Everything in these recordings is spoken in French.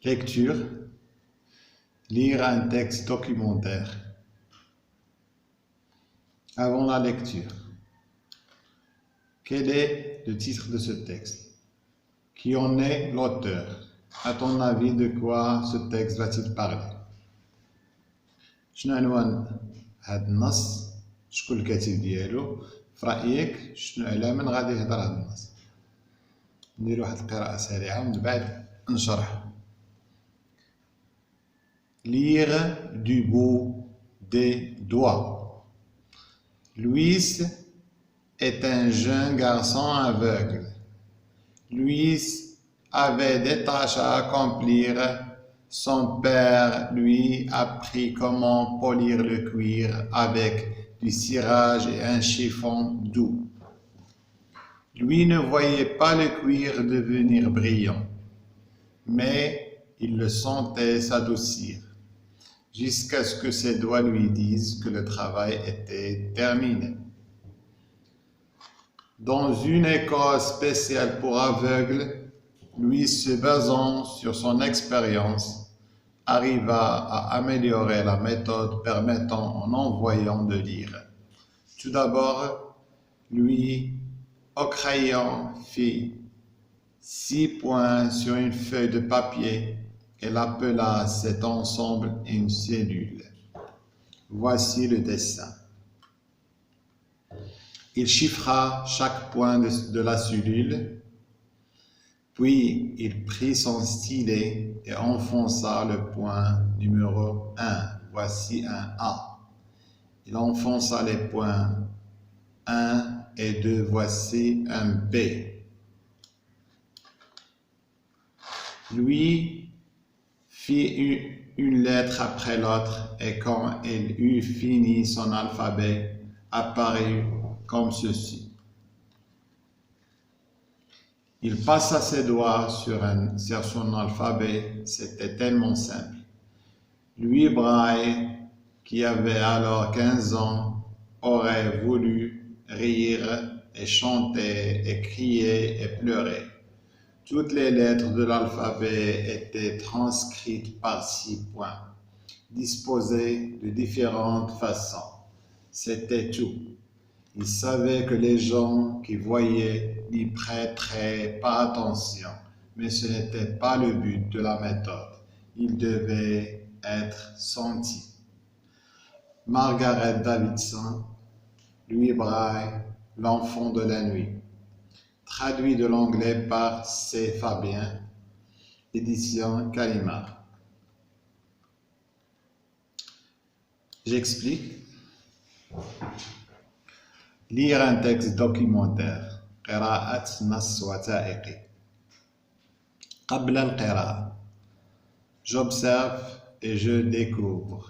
Lecture. Lire un texte documentaire. Avant la lecture, quel est le titre de ce texte? Qui en est l'auteur? À ton avis, de quoi ce texte va-t-il parler? شنو عنوان هاد النص؟ شكون الكاتب ديالو؟ في رأيك شنو على من غادي يهضر هاد النص؟ ندير واحد القراءة سريعة ومن بعد نشرح. Lire du bout des doigts. Louis est un jeune garçon aveugle. Louis avait des tâches à accomplir. Son père lui apprit comment polir le cuir avec du cirage et un chiffon doux. Lui ne voyait pas le cuir devenir brillant, mais il le sentait s'adoucir, jusqu'à ce que ses doigts lui disent que le travail était terminé. Dans une école spéciale pour aveugles, Louis, se basant sur son expérience, arriva à améliorer la méthode permettant en envoyant de lire. Tout d'abord, Louis, au crayon, fit 6 points sur une feuille de papier et appela cet ensemble une cellule. Voici le dessin. Il chiffra chaque point de la cellule, puis il prit son stylet et enfonça le point numéro 1. Voici un A. Il enfonça les points 1 et 2. Voici un B. Lui fit une lettre après l'autre et quand il eut fini son alphabet, apparut comme ceci. Il passa ses doigts sur son alphabet, c'était tellement simple. Louis Braille, qui avait alors 15 ans, aurait voulu rire et chanter et crier et pleurer. Toutes les lettres de l'alphabet étaient transcrites par 6 points, disposées de différentes façons. C'était tout. Il savait que les gens qui voyaient n'y prêteraient pas attention, mais ce n'était pas le but de la méthode. Il devait être senti. Margaret Davidson, Louis Braille, L'enfant de la nuit. Traduit de l'anglais par C. Fabien, édition Gallimard. J'explique. Lire un texte documentaire. قراءة نص وثائقي. قبل القراءة. J'observe et je découvre.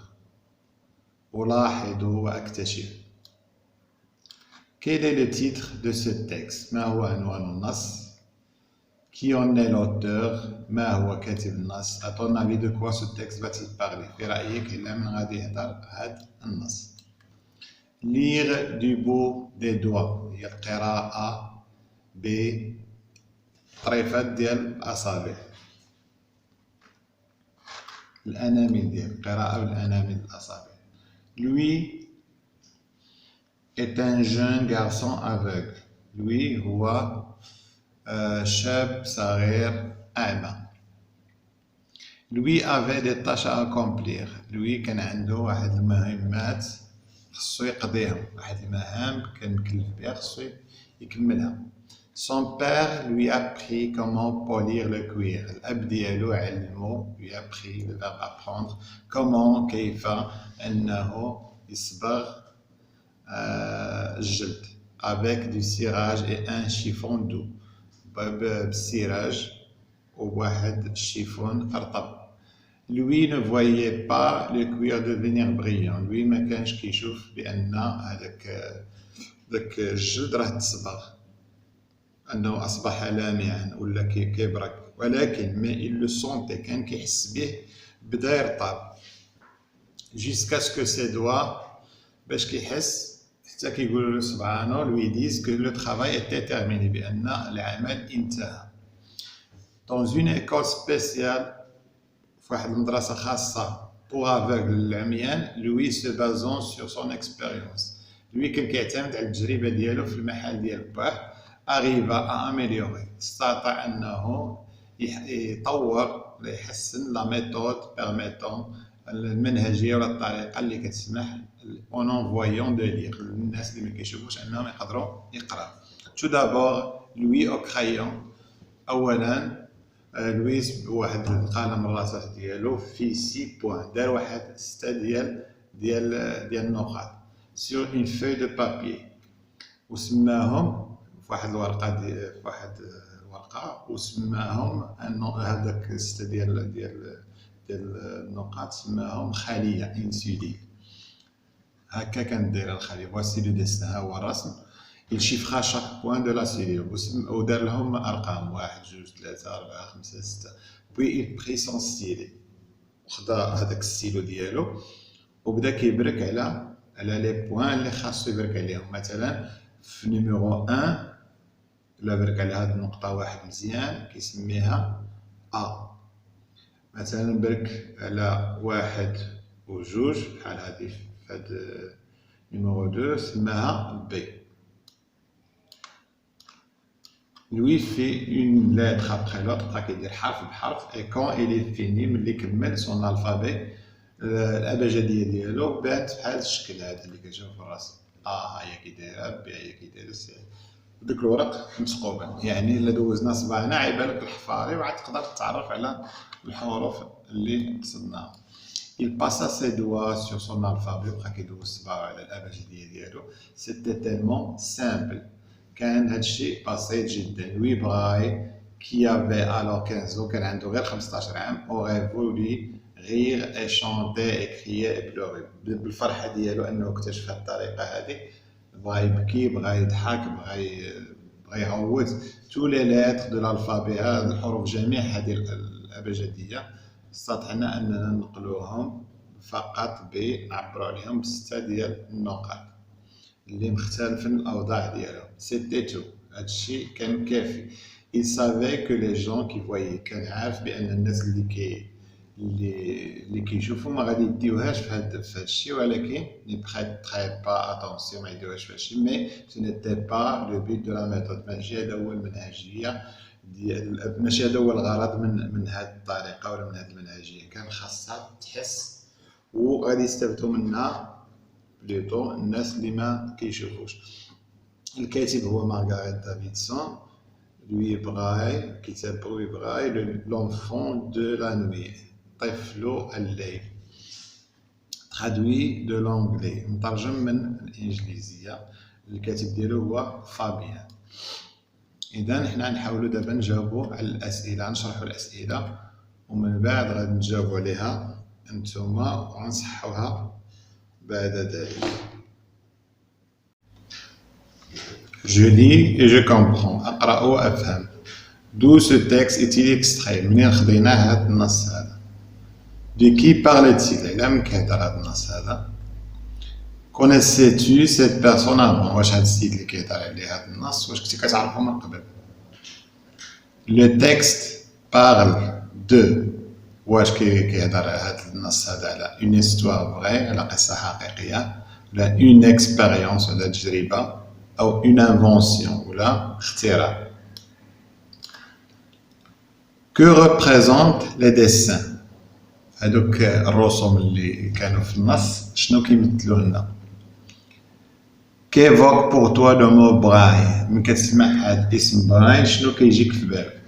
ألاحظ وأكتشف. Quel est le titre de ce texte? ما هو عنوان النص? Qui en est l'auteur? ما هو كاتب النص? À ton avis, de quoi ce texte va-t-il parler? في رأيك إلا من غادي يهضر هذا النص. Lire du bout des doigts هي القراءة بطريفات ديال الأصابع. الأنامل ديال القراءة بالأنامل الأصابع. Lui est un jeune garçon aveugle. Lui هو شاب صغير أعمى. Lui avait des tâches à accomplir. Lui كان عنده واحد المهمات خصو يقضيهم، واحد المهام كان مكلف بها خصو يكملها. Son père lui apprit comment polir le cuir. الأب ديالو علمو، lui apprit le verbe apprendre، comment كيف أنه يصبغ الجلد avec du cirage et un chiffon doux، بالسراج وواحد الشيفون رطب. Lui ne voyait pas le cuir devenir brillant. Lui ما كانش كيشوف بأن داك الجلد راه تصبغ، أنه أصبح لامعا ولا كيبرك، ولكن mais il le sentait، كان كيحس به بدا يرطب. Jusqu'à ce que ses doigts باش كيحس حتى كيقولوا له سبحانه lui disent que le travail était terminé، بأن العمل انتهى. Dans une école spéciale في واحد المدرسة خاصة pour aveugle العميان. Lui se basant sur son expérience. Lui كان كيعتمد على التجربة ديالو في المحل ديال باه. arrive à améliorer. استطاع أنه يطور ولا يحسن la méthode permettant المنهجية ولا الطريقة اللي كتسمح en envoyant de lire الناس اللي ما كيشوفوش أنهم يقدروا يقراو. Tout d'abord Louis au crayon. أولا لويس بواحد القلم الرصاص ديالو في 6 بوان دار واحد 6 ديال النقاط sur une feuille de papier وسماهم في واحد الورقة في واحد الورقة وسماهم هذاك 6 ديال النقاط سماهم خلية انسولين. هكا كانت دايرة الخلية. voici le dessin ها هو الرسم. il chiffra chaque point de la cellule ودار لهم ارقام 1 2 3 4 5 6 puis il prit son stylet وخدا هذاك الستيلو ديالو وبدا كيبرك على لي بوين اللي خاصو يبرك عليهم. مثلا في نيميرو 1 الا برك على هاد النقطة 1 مزيان كيسميها A. مثلا برك على 1 و 2 بحال هادي في هاد نيميرو 2 سماها B. Lui fait une lettre après l'autre, c'est-à-dire حرف بحرف. Et quand il est fini, ملي كمل son alphabet, الأبجدية ديالو بانت بحال الشكل هذا اللي كتشوف في الرسم. ها هي كي دايرة، ب هي كي دايرة، سي. وديك الورق مثقوبة، يعني إلا دوزنا صباعنا عيبان لك الحفاري وعاد تقدر تتعرف على الحروف اللي قصدناها. Il passa ses doigts sur son alphabet, بقى كيدوز صباعو على الأبجدية ديالو. C'était tellement simple. كان هادشي بسيط جدا. لوي براي كي افي الو 15 كان عنده غير 15 عام aurait voulu rire et chanter et crier et pleurer. بالفرحه ديالو انه اكتشف هاد الطريقه هذه بغا يبكي بغا يضحك بغا يعوت تو لي ليتر دو الالفابي هاد الحروف جميع هذه الابجديه استطعنا اننا ننقلوهم فقط بنعبروا عليهم بسته ديال النقاط اللي مختلفين الاوضاع ديالهم. سيتي تو هادشي كان كافي. il savait que les gens qui voyaient كان عارف بان الناس اللي كيشوفوا ما غادي يديوهاش في هادشي ولكن ne prêtent pas attention ما يديوهاش في هادشي. mais ce n'était pas le but de la méthode. ماشي هذا هو المنهجيه ديال ماشي هذا هو الغرض من هاد الطريقه ولا من هاد المنهجيه. كان خاصها تحس وغادي يستافدوا منها بلوتو الناس اللي ما كيشوفوش. الكاتب هو مارغاريت دافيدسون. لوي براي كتاب لوي براي لونفون دو لا نوي طفل الليل. ترادوي دو لونغلي مترجم من الانجليزيه. الكاتب ديالو هو فابيان. اذا حنا نحاولوا دابا نجاوبوا على الاسئله نشرحوا الاسئله ومن بعد غادي نجاوبوا عليها انتوما ونصحوها بعد ذلك. Je lis et je comprends. أقرأ وأفهم. D'où ce texte est-il extrait? منين خدينا هذا النص هذا؟ De qui parle-t-il? على من كيهضر هذا النص هذا؟ Connaissais-tu cette personne avant? واش هذا السيد اللي كيهضر عليه هذا النص واش كنتي كتعرفو من قبل؟ Le texte parle de واش كيهضر هذا النص هذا على une histoire vraie على قصة حقيقية ولا une expérience ولا تجربة أو une invention ولا اختراع. Que représentent les dessins? هذوك الرسوم اللي كانوا في النص شنو كيمثلوا لنا؟ Qu'évoque pour toi le mot braille? من كتسمع هاد اسم براي شنو كيجيك في بالك؟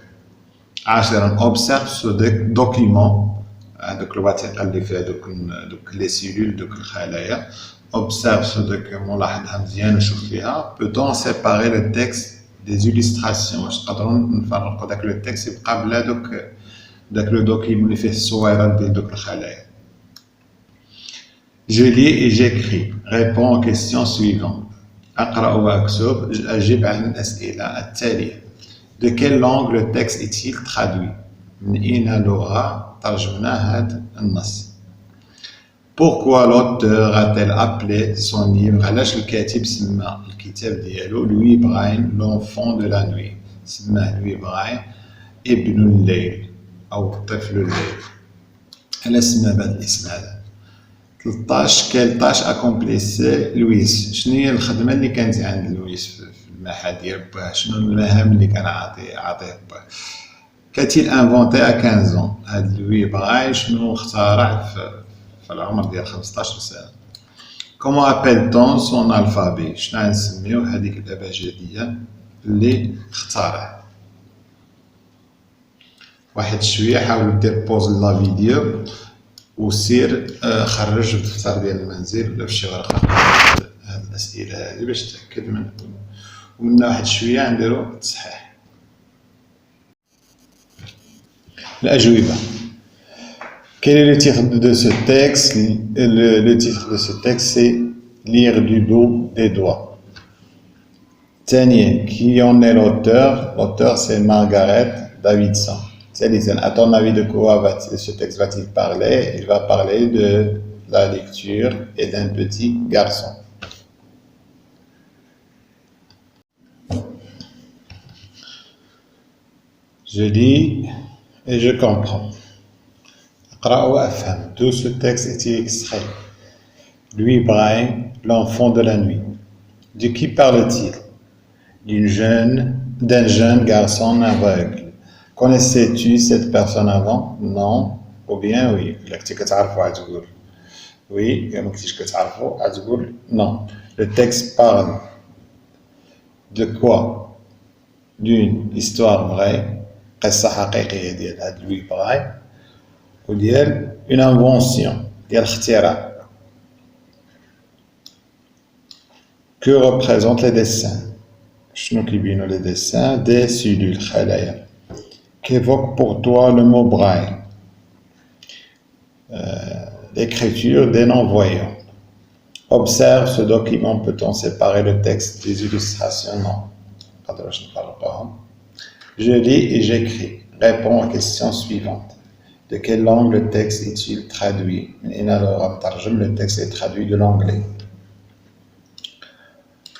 10. Observe ce document. هذوك الوثيقة اللي فيها دوك لي سيلول دوك الخلايا. Observe ce document لاحظها مزيان وشوف فيها. Peut-on séparer le texte des illustrations? واش نقدروا نفرقوا داك لو تكست يبقى بلا داك لو دوكيمون اللي فيه الصويرات ديال دوك الخلايا. Je lis et j'écris. Réponds aux questions suivantes. أقرأ وأكتب. أجيب عن الأسئلة التالية. De quelle langue le texte est-il traduit? من أين لغة ترجمنا هذا النص؟ Pourquoi l'auteur a-t-elle appelé son livre? علاش الكاتب سمى الكتاب ديالو لوي براين l'enfant de la nuit؟ سماه لوي براين ابن الليل أو طفل الليل. على سما بهذا الاسم هذا. 13 كيل طاش اكومبليسي لويس، شنو هي الخدمه اللي كانت عند لويس في المعهد ديال باه، شنو المهام اللي كان عاطيه باه. كاتيل انفونتي ا 15 ans، هاد لوي براي شنو اخترع في العمر ديال 15 سنه. كومون ابيلتون سون الفابي، شنو غنسميو هذيك الابجديه اللي اخترع. واحد شويه حاول دير بوز لا فيديو وسير خرج الدفتر ديال المنزل ولا فشي ورقه هاد الاسئله هذه باش تاكد من ومن واحد شويه نديرو التصحيح. الأجوبة. Quel est le titre de ce texte? Le titre de ce texte c'est Lire du bout des doigts. ثانيا, qui en est l'auteur? L'auteur c'est Margaret Davidson. ثالثا, à ton avis de quoi ce texte va-t-il parler? Il va parler de la lecture et d'un petit garçon. Je lis et je comprends. اقرأ وأفهم. D'où ce texte est-il extrait? Louis Braille, l'enfant de la nuit. De qui parle-t-il? D'un jeune garçon aveugle. Connaissais-tu cette personne avant? Non. Ou bien oui. إلا كنتي كتعرفو غتقول oui. إلا مكنتيش كتعرفو غتقول non. Le texte parle de quoi? D'une histoire vraie, قصة حقيقية ديال هاد لوي براي، وديال une invention ديال اختراع. Que représentent les dessins? شنو كيبينو les dessins? Des cellules خلايا. Qu'évoque pour toi le mot braille? L'écriture des non-voyants. Observe ce document, peut-on séparer le texte des illustrations? Non. Je lis et j'écris. Réponds aux questions suivantes. De quelle langue le texte est-il traduit? Le texte est traduit de l'anglais.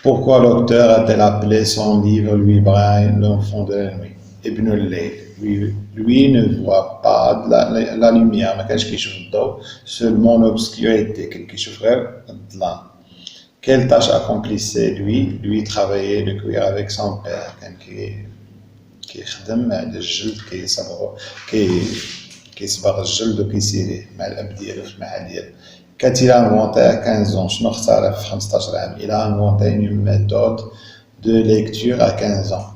Pourquoi l'auteur a-t-elle appelé son livre Louis Braille, l'enfant de la nuit? Ibn al-Layl. Lui ne voit pas la lumière, ما كانش كيشوف الضوء, seulement l'obscurité, كيشوف غير الظلام. Quelle tâche accomplissait lui? Lui travaillait le cuir avec son père. كان كيخدم على الجلد, كيصبغ الجلد وكيسيريه مع الاب ديالو في المحل ديالو. Qu'a-t-il inventé à 15 ans? شنو اخترع في 15 عام؟ Il a inventé une méthode de lecture à 15 ans.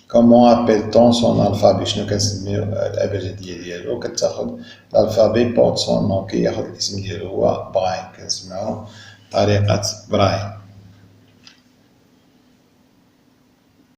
Comment appelle-t-on son alphabet? شنو كنسميو الابجديه ديالو؟ كتاخد الالفابي بورت سون نون, كياخد الاسم ديالو هو براي, كنسمعو طريقه براي.